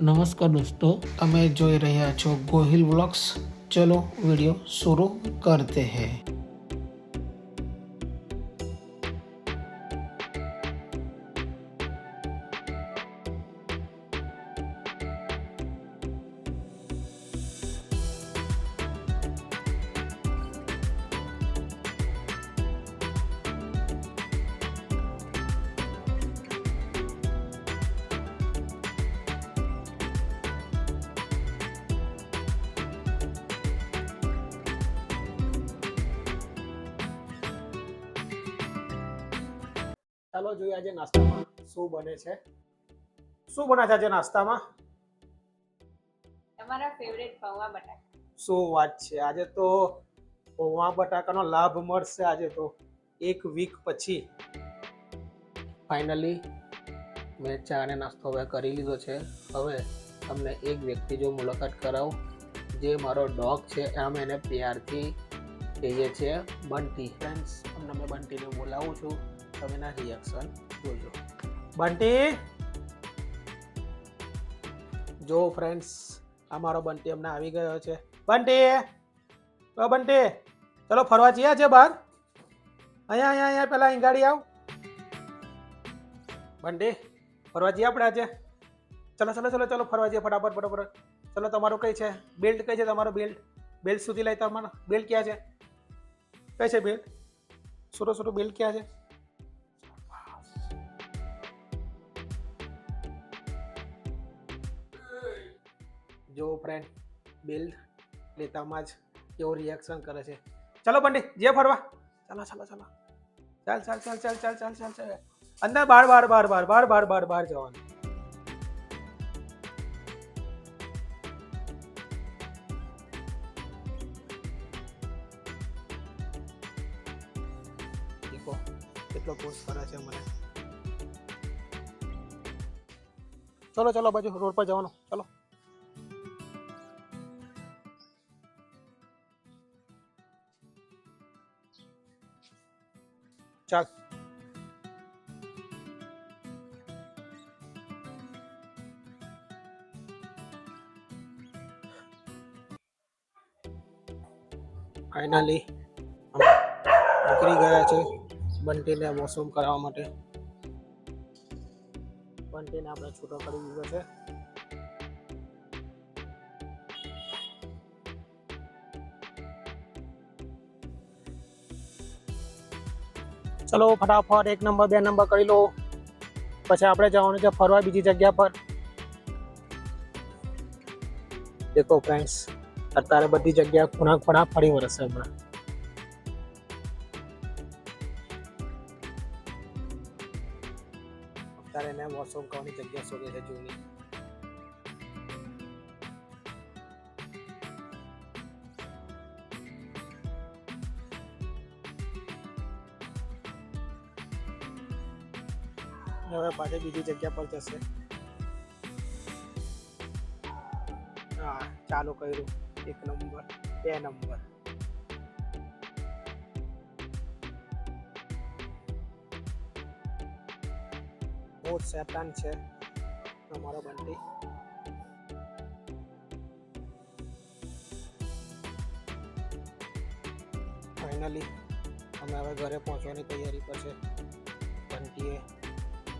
નમસ્કાર દોસ્તો, તમે જોઈ રહ્યા છો ગોહિલ વ્લોગ્સ। ચલો वीडियो शुरू करते हैं। ચાલો જોઈએ આજે નાસ્તામાં શું બને છે। શું બને છે આજે નાસ્તામાં? તમારા ફેવરેટ પૌવા બટાકા। શું વાત છે, આજે તો પૌવા બટાકાનો લાભ મળશે। આજે તો એક વીક પછી ફાઇનલી મેં ચા અને નાસ્તો હવે કરી લીધો છે। હવે તમને એક વ્યક્તિ જો મુલાકાત કરાવું, જે મારો ડોગ છે, આમ એને પ્યારથી કહીએ છીએ બંટી। ફ્રેન્ડ્સ, તમને મેં બંટીને બોલાવું છું, તમે ના રિએક્શન જોજો। બંટી, જો ફ્રેન્ડ્સ, આ મારો બંટી અમને આવી ગયો છે। બંટી, ઓ બંટી, ચલો ફરવા જઈએ આજે બહાર। અહીંયા અહીંયા અહીંયા પેલા અહીં ગાડી આવ। બંટી, ફરવા જઈએ આપણે આજે। ચલો ચલો ચલો ચલો ફરવા જઈએ ફટાફટ ફટાફટ। ચલો, તમારું કઈ છે બેલ્ટ? કઈ છે તમારો બેલ્ટ? બેલ્ટ સુધી લઈ તમારો બેલ્ટ ક્યાં છે? કઈ છે બેલ્ટ? સુરો સુરો બેલ્ટ ક્યાં છે? જો ફ્રેન્ડ, બેલ્ટ લેતામાં જ કેવો રિએક્શન કરે છે। ચલો બંટી, જે ફરવા, ચાલો ચાલો ચાલો, ચાલ ચાલ ચાલ ચાલ ચાલ ચાલ ચાલ ચાલ, અંદર બહાર બહાર બહાર બહાર બહાર બહાર બહાર બહાર જવાનું। દેખો કેટલો પોસ્ટ કરે છે મને। ચલો ચલો બાજુ રોડ પર જવાનું, ચલો। ચાલ, ફાઇનલી નીકળી ગયા છે બંટીને વોશરૂમ કરાવવા માટે। બંટીને આપણે છૂટો કરી દીધો છે। ચલો ફટાફટ 1 નંબર 2 નંબર કરી લો, પછી આપણે જવાનું છે ફરવા બીજી જગ્યા પર। દેખો ફ્રેન્ડ્સ, અત્યારે બધી જગ્યા ખૂણા ખૂણા ફરી વળશે હમણાં। અત્યારે એને વોશરૂમ કરવાની જગ્યા શોધે છે જૂની। હવે પાછી બીજી જગ્યા પર જશે। હા, ચાલુ કર્યું 1 નંબર 2 નંબર। બહુ શેતાન છે અમારો બંટી। ફાઇનલી અમે હવે ઘરે પહોંચવાની તૈયારી પર છે। બંટીએ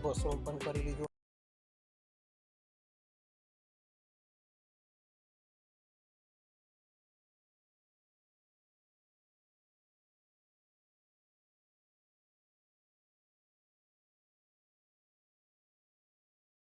વોશરૂમ પણ કરી લીધું।